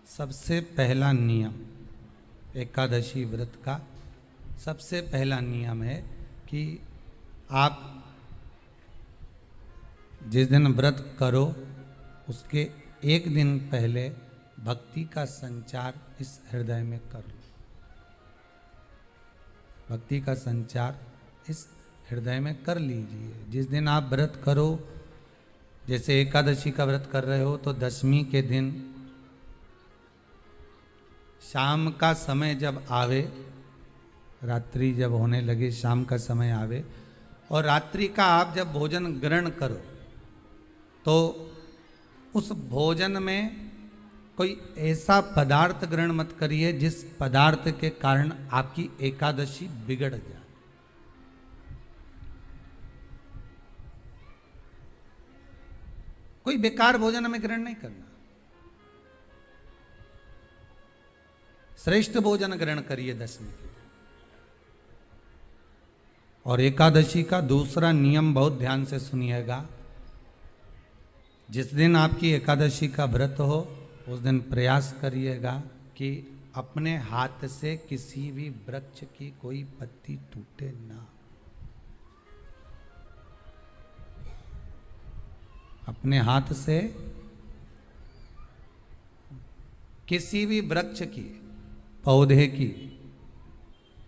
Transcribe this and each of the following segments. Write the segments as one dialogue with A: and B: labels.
A: सबसे पहला नियम एकादशी व्रत का सबसे पहला नियम है कि आप जिस दिन व्रत करो उसके एक दिन पहले भक्ति का संचार इस हृदय में कर लो। भक्ति का संचार इस हृदय में कर लीजिए। जिस दिन आप व्रत करो, जैसे एकादशी का व्रत कर रहे हो तो दशमी के दिन शाम का समय जब आवे, रात्रि जब होने लगे, शाम का समय आवे और रात्रि का आप जब भोजन ग्रहण करो तो उस भोजन में कोई ऐसा पदार्थ ग्रहण मत करिए जिस पदार्थ के कारण आपकी एकादशी बिगड़ जाए। कोई बेकार भोजन हमें ग्रहण नहीं करना, श्रेष्ठ भोजन ग्रहण करिए दशमी के दिन। और एकादशी का दूसरा नियम बहुत ध्यान से सुनिएगा। जिस दिन आपकी एकादशी का व्रत हो उस दिन प्रयास करिएगा कि अपने हाथ से किसी भी वृक्ष की कोई पत्ती टूटे ना। अपने हाथ से किसी भी वृक्ष की, पौधे की,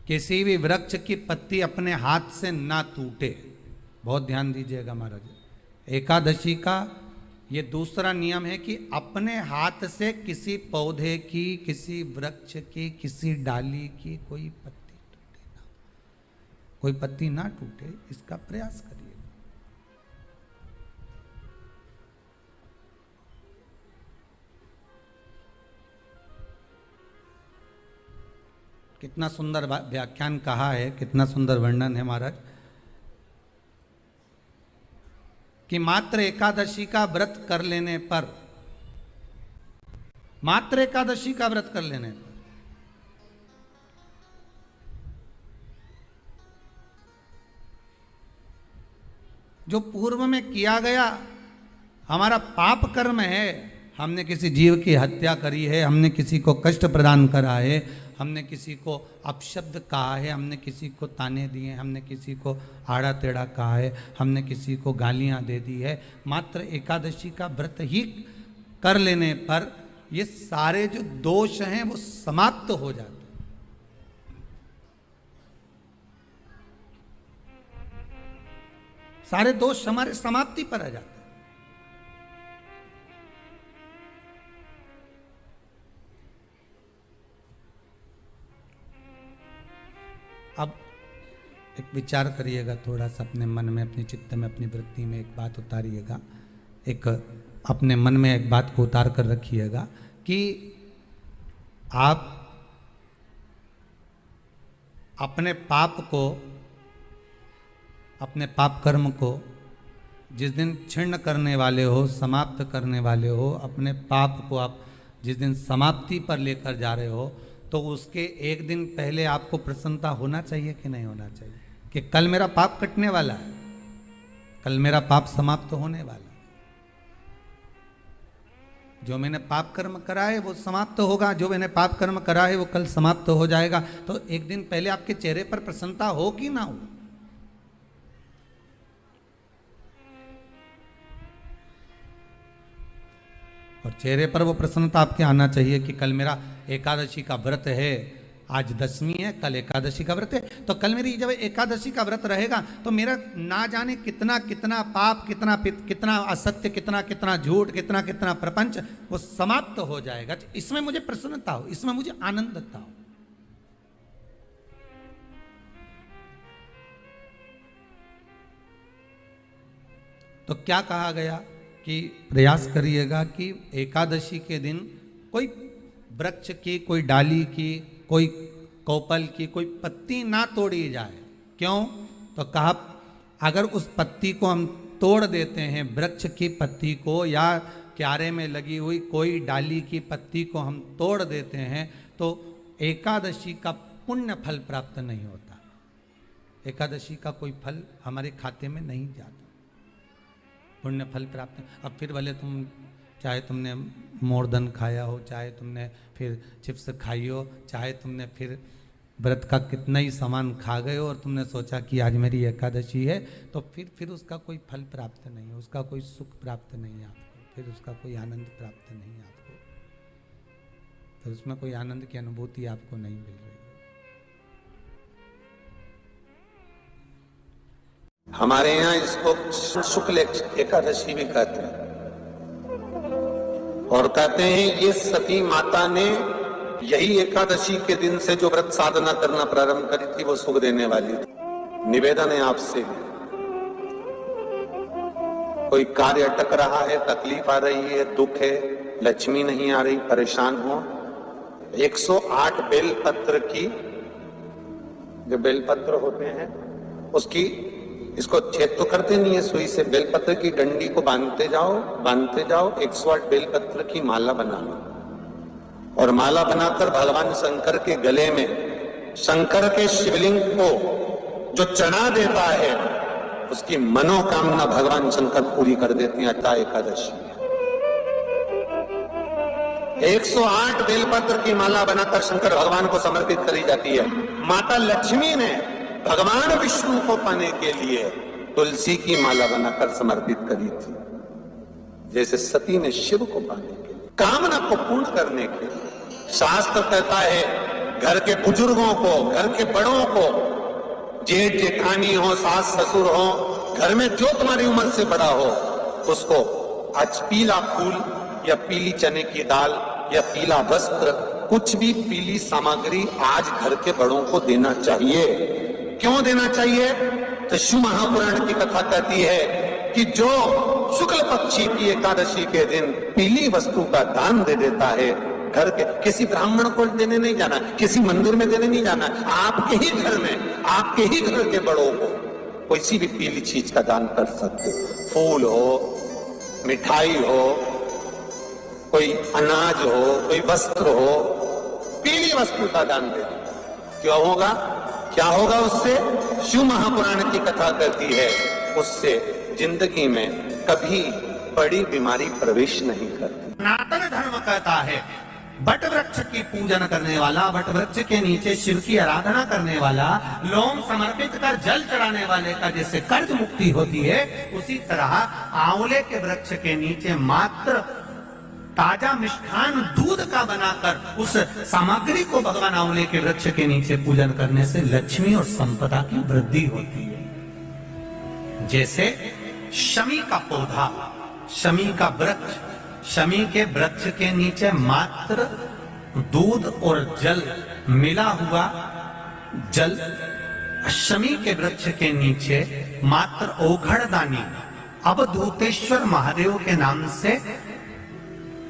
A: किसी भी वृक्ष की पत्ती अपने हाथ से ना टूटे। बहुत ध्यान दीजिएगा महाराज। एकादशी का ये दूसरा नियम है कि अपने हाथ से किसी पौधे की, किसी वृक्ष की, किसी डाली की कोई पत्ती टूटे ना, कोई पत्ती ना टूटे, इसका प्रयास करिए। कितना सुंदर व्याख्यान कहा है, कितना सुंदर वर्णन है महाराज कि मात्र एकादशी का व्रत कर लेने पर, मात्र एकादशी का व्रत कर लेने पर जो पूर्व में किया गया हमारा पाप कर्म है, हमने किसी जीव की हत्या करी है, हमने किसी को कष्ट प्रदान करा है, हमने किसी को अपशब्द कहा है, हमने किसी को ताने दिए, हमने किसी को आड़ा टेढ़ा कहा है, हमने किसी को गालियां दे दी है, मात्र एकादशी का व्रत ही कर लेने पर ये सारे जो दोष हैं वो समाप्त हो जाते हैं। सारे दोष हमारे समाप्ति पर आ जाते हैं। अब एक विचार करिएगा थोड़ा सा अपने मन में, अपने चित्त में, अपनी वृत्ति में एक बात उतारिएगा। एक अपने मन में एक बात को उतार कर रखिएगा कि आप अपने पाप को, अपने पाप कर्म को जिस दिन क्षीण करने वाले हो, समाप्त करने वाले हो, अपने पाप को आप जिस दिन समाप्ति पर लेकर जा रहे हो तो उसके एक दिन पहले आपको प्रसन्नता होना चाहिए कि नहीं होना चाहिए कि कल मेरा पाप कटने वाला है, कल मेरा पाप समाप्त होने वाला है, जो मैंने पाप कर्म करा है वो समाप्त होगा, जो मैंने पाप कर्म करा है वो कल समाप्त हो जाएगा। तो एक दिन पहले आपके चेहरे पर प्रसन्नता हो कि ना हो? और चेहरे पर वो प्रसन्नता आपके आना चाहिए कि कल मेरा एकादशी का व्रत है, आज दशमी है, कल एकादशी का व्रत है, तो कल मेरी जब एकादशी का व्रत रहेगा तो मेरा ना जाने कितना कितना पाप, कितना असत्य, कितना झूठ, कितना प्रपंच वो समाप्त हो जाएगा। इसमें मुझे प्रसन्नता हो, इसमें मुझे आनंदता हो। तो क्या कहा गया कि प्रयास करिएगा कि एकादशी के दिन कोई वृक्ष की, कोई डाली की, कोई कोपल की कोई पत्ती ना तोड़ी जाए। क्यों? तो कहा अगर उस पत्ती को हम तोड़ देते हैं, वृक्ष की पत्ती को या क्यारे में लगी हुई कोई डाली की पत्ती को हम तोड़ देते हैं तो एकादशी का पुण्य फल प्राप्त नहीं होता, एकादशी का कोई फल हमारे खाते में नहीं जाता, पुण्य फल प्राप्त। अब फिर भले तुम चाहे तुमने मोरदन खाया हो, चाहे तुमने फिर चिप्स खाई हो, चाहे तुमने फिर व्रत का कितना ही सामान खा गए हो और तुमने सोचा कि आज मेरी एकादशी है, तो फिर उसका कोई फल प्राप्त नहीं है, उसका कोई सुख प्राप्त नहीं है आपको, फिर उसका कोई आनंद प्राप्त नहीं है आपको, तो उसमें कोई आनंद की अनुभूति आपको नहीं मिल रही है।
B: हमारे यहाँ इसको शुक्ल एकादशी भी कहते हैं, और कहते हैं ये सती माता ने यही एकादशी के दिन से जो व्रत साधना करना प्रारंभ करी थी वो सुख देने वाली थी। निवेदन है आपसे, कोई कार्य अटक रहा है, तकलीफ आ रही है, दुख है, लक्ष्मी नहीं आ रही, परेशान हो, 108 बेलपत्र की, जो बेलपत्र होते हैं उसकी, इसको छेद तो करते नहीं है सुई से, बेलपत्र की डंडी को बांधते जाओ 108 बेलपत्र की माला बना लो, और माला बनाकर भगवान शंकर के गले में, शंकर के शिवलिंग को जो चढ़ा देता है उसकी मनोकामना भगवान शंकर पूरी कर देते हैं। अट्ठा एकादशी 108 बेलपत्र की माला बनाकर शंकर भगवान को समर्पित करी जाती है। माता लक्ष्मी ने भगवान विष्णु को पाने के लिए तुलसी की माला बनाकर समर्पित करी थी, जैसे सती ने शिव को पाने के लिए, कामना को पूर्ण करने के लिए। शास्त्र कहता है घर के बुजुर्गों को, घर के बड़ों को, जेठ जेठानी हो, सास ससुर हो, घर में जो तुम्हारी उम्र से बड़ा हो, उसको आज पीला फूल या पीली चने की दाल या पीला वस्त्र, कुछ भी पीली सामग्री आज घर के बड़ों को देना चाहिए। क्यों देना चाहिए? तो शिव महापुराण की कथा कहती है कि जो शुक्ल पक्षी की एकादशी के दिन पीली वस्तु का दान दे देता है, घर के किसी ब्राह्मण को देने नहीं जाना, किसी मंदिर में देने नहीं जाना, आपके ही घर में, आपके ही घर के बड़ों को कोई भी पीली चीज का दान कर सकते। फूल हो, मिठाई हो, कोई अनाज हो, कोई वस्त्र हो, पीली वस्तु का दान दे। क्यों होगा? क्या होगा उससे? शिव महापुराण की कथा कहती है उससे जिंदगी में कभी बड़ी बीमारी प्रवेश नहीं करती।
A: सनातन धर्म कहता है बट वृक्ष की पूजन करने वाला, बट वृक्ष के नीचे शिव की आराधना करने वाला, लोम समर्पित कर जल चढ़ाने वाले का जैसे कर्ज मुक्ति होती है, उसी तरह आंवले के वृक्ष के नीचे मात्र ताजा मिष्ठान दूध का बनाकर उस सामग्री को भगवान आंवले के वृक्ष के नीचे पूजन करने से लक्ष्मी और संपदा की वृद्धि होती है। जैसे शमी का पौधा, शमी का वृक्ष, शमी के वृक्ष के नीचे मात्र दूध और जल मिला हुआ जल, शमी के वृक्ष के नीचे मात्र ओघड़दानी अवधूतेश्वर महादेव के नाम से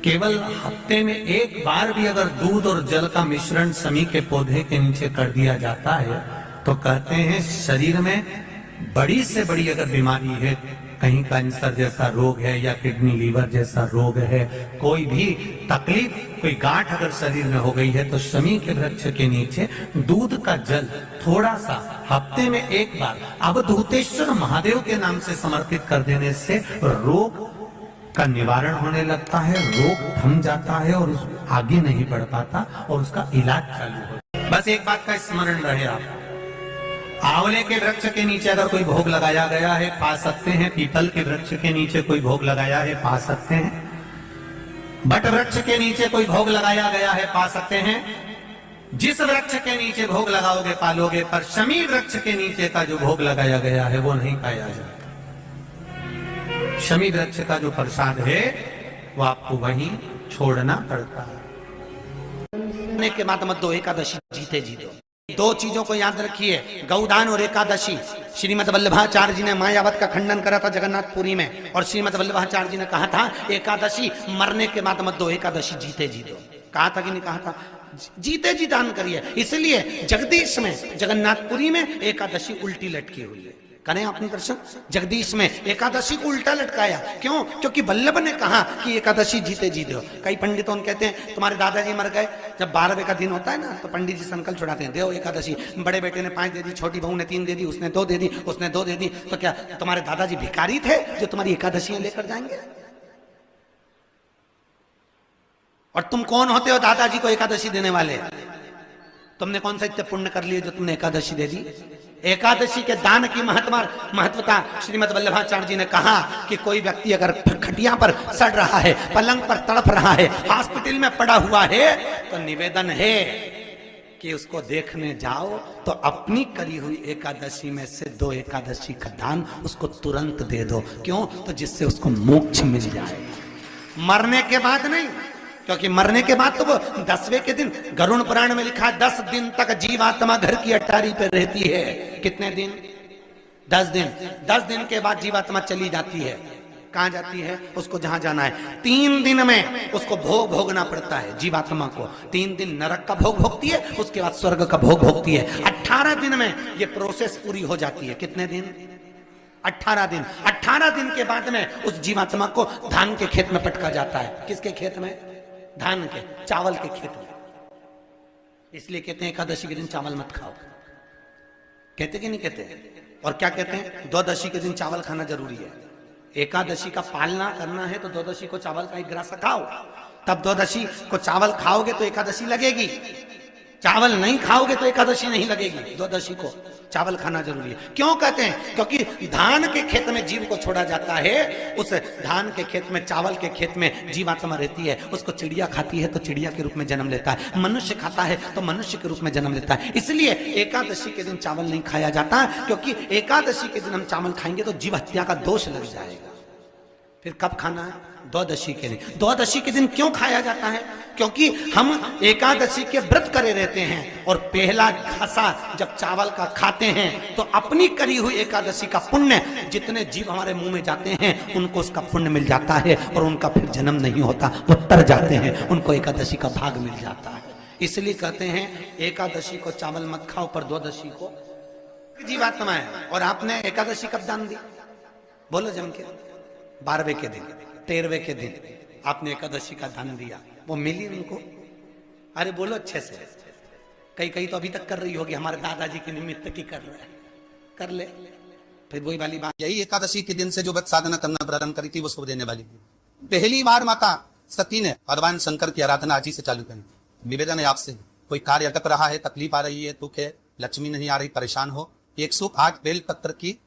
A: केवल हफ्ते में एक बार भी अगर दूध और जल का मिश्रण शमी के पौधे के नीचे कर दिया जाता है तो कहते हैं शरीर में बड़ी से बड़ी अगर बीमारी है, कहीं कैंसर जैसा रोग है या किडनी लीवर जैसा रोग है, कोई भी तकलीफ, कोई गांठ अगर शरीर में हो गई है, तो शमी के वृक्ष के नीचे दूध का जल थोड़ा सा हफ्ते में एक बार अवधूतेश्वर महादेव के नाम से समर्पित कर देने से रोग का निवारण होने लगता है, रोग थम जाता है और उस आगे नहीं बढ़ पाता और उसका इलाज चालू होता है। बस एक बात का स्मरण रहे आप, आंवले के वृक्ष के नीचे अगर कोई भोग लगाया गया है पा सकते हैं, पीपल के वृक्ष के नीचे कोई भोग लगाया है पा सकते हैं, बट वृक्ष के नीचे कोई भोग लगाया गया है पा सकते हैं। जिस वृक्ष के नीचे भोग लगाओगे पालोगे, पर शमी वृक्ष के नीचे का जो भोग लगाया गया है वो नहीं पाया जाता। शमी वृक्ष का जो प्रसाद है वो आपको वहीं छोड़ना पड़ता है।
C: के बाद मत दो एकादशी जीते जी दो। दो चीजों को याद रखिए, गौदान और एकादशी। श्रीमद वल्लभाचार्य जी ने मायावत का खंडन करा था जगन्नाथपुरी में, और श्रीमद वल्लभाचार्य जी ने कहा था एकादशी मरने के बाद मत दो, एकादशी जीते जी दो। कहा था कि नहीं कहा था? जीते जी दान करिए। इसलिए जगदीश में, जगन्नाथपुरी में एकादशी उल्टी लटकी हुई है। करें आपने दर्शन? जगदीश में एकादशी को उल्टा लटकाया। क्यों? क्योंकि वल्लभ ने कहा कि एकादशी जीते जी दो। कई पंडितों कहते हैं तुम्हारे दादाजी मर गए, जब 12वें का दिन होता है ना तो पंडित जी संकल्प छुड़ाते हैं, दो एकादशी। बड़े बेटे ने 5 दे दी, छोटी बहू ने 3 दे दी, उसने 2 दे दी, उसने 2 दे दी, तो क्या तुम्हारे दादाजी भिखारी थे जो तुम्हारी एकादशियां लेकर जाएंगे? और तुम कौन होते हो दादाजी को एकादशी देने वाले? तुमने कौन सा इतने पुण्य कर लिए जो तुमने एकादशी दे दी? एकादशी के दान की महत्वता श्रीमद वल्लभाचार्य जी ने कहा कि कोई व्यक्ति अगर खटिया पर सड़ रहा है, पलंग पर तड़प रहा है, हॉस्पिटल में पड़ा हुआ है, तो निवेदन है कि उसको देखने जाओ तो अपनी करी हुई एकादशी में से 2 एकादशी का दान उसको तुरंत दे दो। क्यों? तो जिससे उसको मोक्ष मिल जाए, मरने के बाद नहीं। क्योंकि मरने के बाद तो वो 10वें के दिन, गरुड़ पुराण में लिखा है 10 दिन तक जीवात्मा घर की अटारी पर रहती है। कितने दिन? 10 दिन। 10 दिन के बाद जीवात्मा चली जाती है। कहां जाती है? उसको जहां जाना है। 3 दिन में उसको भोग भोगना पड़ता है जीवात्मा को। 3 दिन नरक का भोग भोगती है, उसके बाद स्वर्ग का भोग भोगती है। 18 दिन में ये प्रोसेस पूरी हो जाती है। कितने दिन? 18 दिन। 18 दिन के बाद में उस जीवात्मा को धान के खेत में पटका जाता है। किसके खेत में? धान के, चावल के खेत में। इसलिए कहते हैं एकादशी के दिन चावल मत खाओ। कहते कि नहीं कहते? और क्या कहते हैं? द्वादशी के दिन चावल खाना जरूरी है। एकादशी का पालना करना है तो द्वादशी को चावल का 1 ग्रास खाओ, तब द्वादशी को चावल खाओगे तो एकादशी लगेगी। चावल नहीं खाओगे तो एकादशी नहीं लगेगी। द्वादशी को चावल खाना जरूरी है। क्यों कहते हैं? क्योंकि धान के खेत में जीव को छोड़ा जाता है, उस धान के खेत में, चावल के खेत में जीवात्मा रहती है। उसको चिड़िया खाती है तो चिड़िया के रूप में जन्म लेता है, मनुष्य खाता है तो मनुष्य के रूप में जन्म लेता है। इसलिए एकादशी के दिन चावल नहीं खाया जाता, क्योंकि एकादशी के दिन हम चावल खाएंगे तो जीव हत्या का दोष लग जाएगा। फिर कब खाना है? द्वादशी के दिन। द्वादशी के दिन क्यों खाया जाता है? क्योंकि हम एकादशी के व्रत करे रहते हैं और पहला घासा जब चावल का खाते हैं तो अपनी करी हुई एकादशी का पुण्य, जितने जीव हमारे मुंह में जाते हैं उनको उसका पुण्य मिल जाता है और उनका फिर जन्म नहीं होता, वो तर जाते हैं, उनको एकादशी का भाग मिल जाता है। इसलिए कहते हैं एकादशी को चावल मत खाओ, पर द्वादशी को जीवात्मा है। और आपने एकादशी कब दान दी? बोलो जम के। 12वें के दिन, 13वें के दिन आपने एकादशी का दान दिया, वो मिली उनको? अरे बोलो अच्छे से। कई तो अभी तक कर रही होगी, हमारे दादाजी के निमित्त की कर रहे हैं, कर ले। फिर वही वाली बात,
D: यही एकादशी के दिन से जो व्रत साधना करना प्रारंभ करी थी वो शुभ देने वाली थी। पहली बार माता सती ने भगवान शंकर की आराधना आज ही से चालू करी। निवेदन है आपसे, कोई कार्य अटक रहा है, तकलीफ आ रही है, दुख है, लक्ष्मी नहीं आ रही, परेशान हो, 108 बेलपत्र की,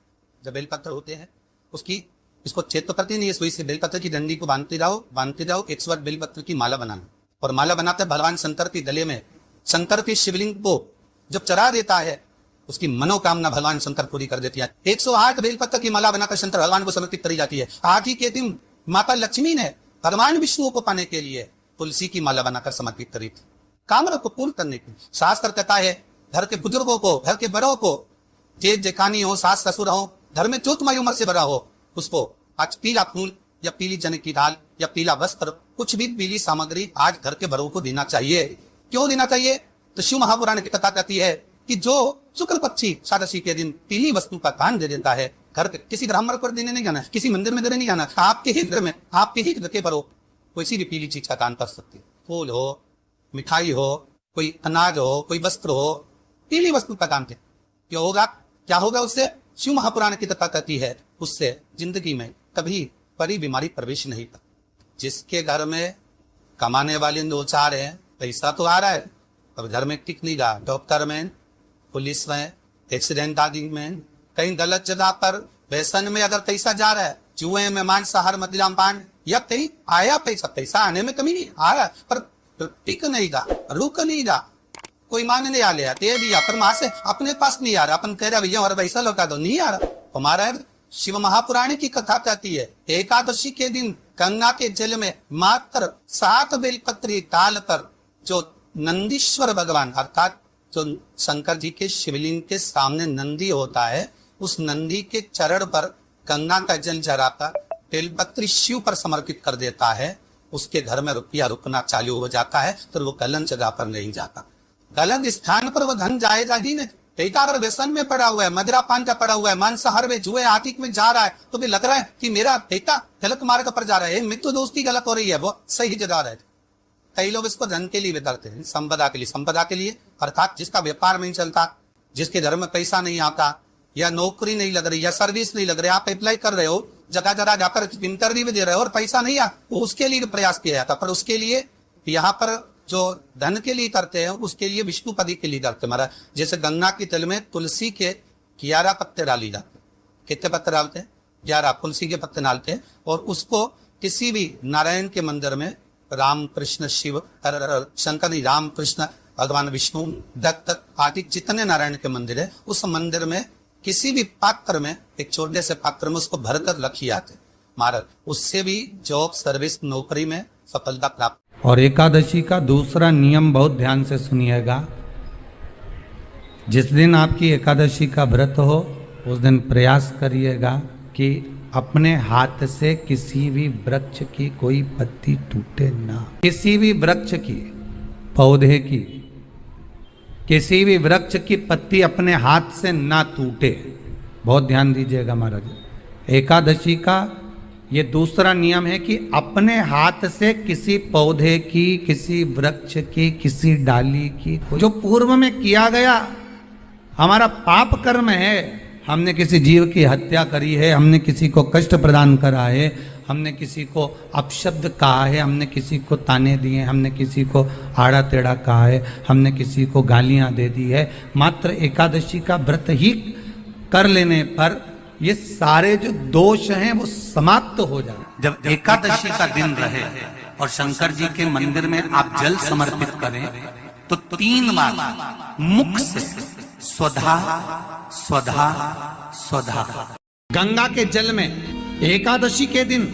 D: जब बेलपत्र होते हैं उसकी, इसको छेद तो करती नहीं है, सुई से बेलपत्र की डंडी को बांधते जाओ 108 बेलपत्र की माला बनाना। और माला बनाते भगवान शंकर के गले में, शंकर के शिवलिंग को जब चढ़ा देता है उसकी मनोकामना भगवान शंकर पूरी कर देती है। 108 बेलपत्र की माला बनाकर शंकर भगवान को समर्पित करी जाती है। आज ही के दिन माता लक्ष्मी ने भगवान विष्णु को पाने के लिए तुलसी की माला बनाकर समर्पित करी थी, कामना को पूर्ण करने की। शास्त्र कहता है घर के बुजुर्गों को, घर के बड़ों को, जेठ जेठानी हो, सास ससुर हो, घर में जो तुम्हारी उम्र से बड़ा हो, उसको आज पीला फूल या पीली चने की दाल या पीला वस्त्र, कुछ भी पीली सामग्री आज घर के बड़ों को देना चाहिए। क्यों देना चाहिए? तो शिव महापुराण की कथा कहती है कि जो शुक्ल पक्षी एकादशी के दिन पीली वस्तु का दान दे देता है, घर के किसी ब्राह्मण पर देने नहीं जाना, किसी मंदिर में देने नहीं जाना, आपके ही घर में, आपके ही घर के बड़ों कोई भी पीली चीज का दान कर सकती है। फूल हो, मिठाई हो, कोई अनाज हो, कोई वस्त्र हो, पीली वस्तु का दान दे। क्या होगा? क्या होगा उससे? शिव महापुराण की कथा कहती है उससे जिंदगी में कभी बड़ी बीमारी प्रवेश नहीं कर। जिसके घर में कमाने वाले 2-4 है, पैसा तो आ रहा है, अब घर में टिक नहीं रहा, डॉक्टर में, पुलिस में, एक्सीडेंट आदि में, कहीं गलत जगह पर व्यसन में अगर पैसा जा रहा है, जुए में, मांसाहार, मदिरा पान, या कहीं आया पैसा आने में कमी नहीं आ रहा, पर टिक नहीं रहा, रुक नहीं रहा, कोई मांगने आ लिया, दे दिया, पर वहां से अपने पास नहीं आ रहा, अपन कह रहा भैया और पैसा लौटा दो, नहीं आ रहा। हमारा शिव महापुराण की कथा कहती है एकादशी के दिन गंगा के जल में मात्र 7 बेलपत्री डालकर जो नंदीश्वर भगवान अर्थात जो शंकर जी के शिवलिंग के सामने नंदी होता है, उस नंदी के चरण पर गंगा का जल चढ़ाकर बेलपत्री शिव पर समर्पित कर देता है, उसके घर में रुपया रुकना चालू हो जाता है, तो वो गलत जगह पर नहीं जाता। गलत स्थान पर वो धन जाएगा ही नहीं। बेटा अगर व्यसन में पड़ा हुआ है, मदिरा पान का पड़ा हुआ है, मांसाहार में, जुए आतिक में जा रहा है, तो भी लग रहा है कि मेरा बेटा गलत मार्ग पर जा रहा है, मित्र दोस्ती गलत हो रही है, वो सही जगह रहे। कई लोग इसको धन के लिए बिताते हैं, संपदा के लिए। संपदा के लिए अर्थात जिसका व्यापार नहीं चलता, जिसके घर में पैसा नहीं आता, या नौकरी नहीं लग रही, या सर्विस नहीं लग रही, आप अप्लाई कर रहे हो, जगह जगह जाकर इंटरव्यू भी दे रहे हो और पैसा नहीं आ, तो उसके लिए प्रयास किया जाता। पर उसके लिए यहाँ पर जो धन के लिए करते हैं उसके लिए विष्णुपदी के लिए करते हैं महाराज। जैसे गंगा के जल में तुलसी के 11 पत्ते डाली जाते हैं। कितने पत्ते डालते हैं? 11 तुलसी के पत्ते डालते हैं। और उसको किसी भी नारायण के मंदिर में राम कृष्ण शिव शंकर राम कृष्ण भगवान विष्णु दत्त आदि जितने नारायण के मंदिर है उस मंदिर में किसी भी पात्र में, एक छोटे से पात्र में उसको भरकर रखी जाते महाराज। उससे भी जॉब सर्विस नौकरी में सफलता प्राप्त।
A: और एकादशी का दूसरा नियम बहुत ध्यान से सुनिएगा। जिस दिन आपकी एकादशी का व्रत हो उस दिन प्रयास करिएगा कि अपने हाथ से किसी भी वृक्ष की कोई पत्ती टूटे ना। किसी भी वृक्ष की, पौधे की, किसी भी वृक्ष की पत्ती अपने हाथ से ना टूटे। बहुत ध्यान दीजिएगा महाराज। एकादशी का ये दूसरा नियम है कि अपने हाथ से किसी पौधे की, किसी वृक्ष की, किसी डाली की, जो पूर्व में किया गया हमारा पाप कर्म है, हमने किसी जीव की हत्या करी है, हमने किसी को कष्ट प्रदान करा है, हमने किसी को अपशब्द कहा है, हमने किसी को ताने दिए, हमने किसी को आड़ा टेढ़ा कहा है, हमने किसी को गालियां दे दी है, मात्र एकादशी का व्रत ही कर लेने पर ये सारे जो दोष हैं वो समाप्त हो जाए।
C: जब एकादशी का दिन रहे और शंकर जी के मंदिर में आप जल समर्पित करें तो 3 बार मुख से स्वधा स्वधा स्वधा।
A: गंगा के जल में एकादशी के दिन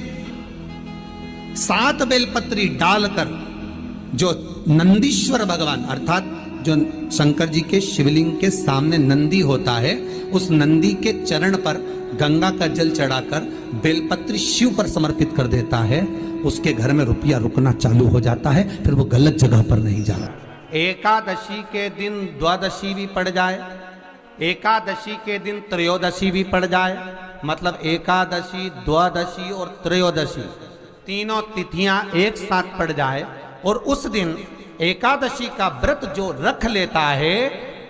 A: 7 बेलपत्री डालकर जो नंदीश्वर भगवान अर्थात जो शंकर जी के शिवलिंग के सामने नंदी होता है उस नंदी के चरण पर गंगा का जल चढ़ाकर बेलपत्री शिव पर समर्पित कर देता है, उसके घर में रुपया रुकना चालू हो जाता है, फिर वो गलत जगह पर नहीं जाता। एकादशी के दिन द्वादशी भी पड़ जाए, एकादशी के दिन त्रयोदशी भी पड़ जाए, मतलब एकादशी, द्वादशी और त्रयोदशी तीनों तिथियां एक साथ पड़ जाए और उस दिन एकादशी का व्रत जो रख लेता है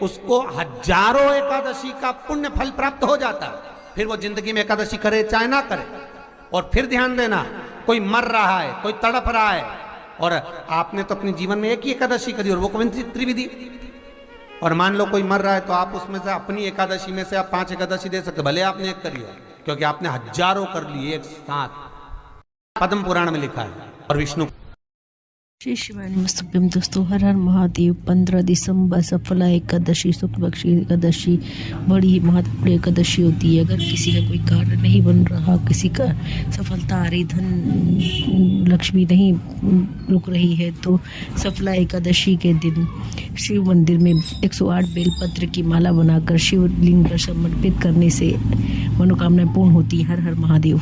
A: उसको हजारों एकादशी का पुण्य फल प्राप्त हो जाता है। फिर वो जिंदगी में एकादशी करे चाहे ना करे। और फिर ध्यान देना, कोई मर रहा है, कोई तड़प रहा है और आपने तो अपने जीवन में एक ही एकादशी करी और वो कौन सी त्रिविधि, और मान लो कोई मर रहा है तो आप उसमें से अपनी एकादशी में से आप 5 एकादशी दे सकते, भले आपने एक करी हो, क्योंकि आपने हजारों कर लिए एक साथ। पद्म पुराण में लिखा है। और विष्णु
E: श्री शिवाय नमस्तुभ्यं। दोस्तों, हर हर महादेव। 15 दिसंबर सफला एकादशी, शुक्ल पक्ष एकादशी बड़ी ही महत्वपूर्ण एकादशी होती है। अगर किसी का कोई कार्य नहीं बन रहा, किसी का सफलता आ रही, धन लक्ष्मी नहीं रुक रही है, तो सफला एकादशी के दिन शिव मंदिर में 108 बेलपत्र की माला बनाकर शिवलिंग पर समर्पित करने से मनोकामनाएं पूर्ण होती है। हर हर महादेव।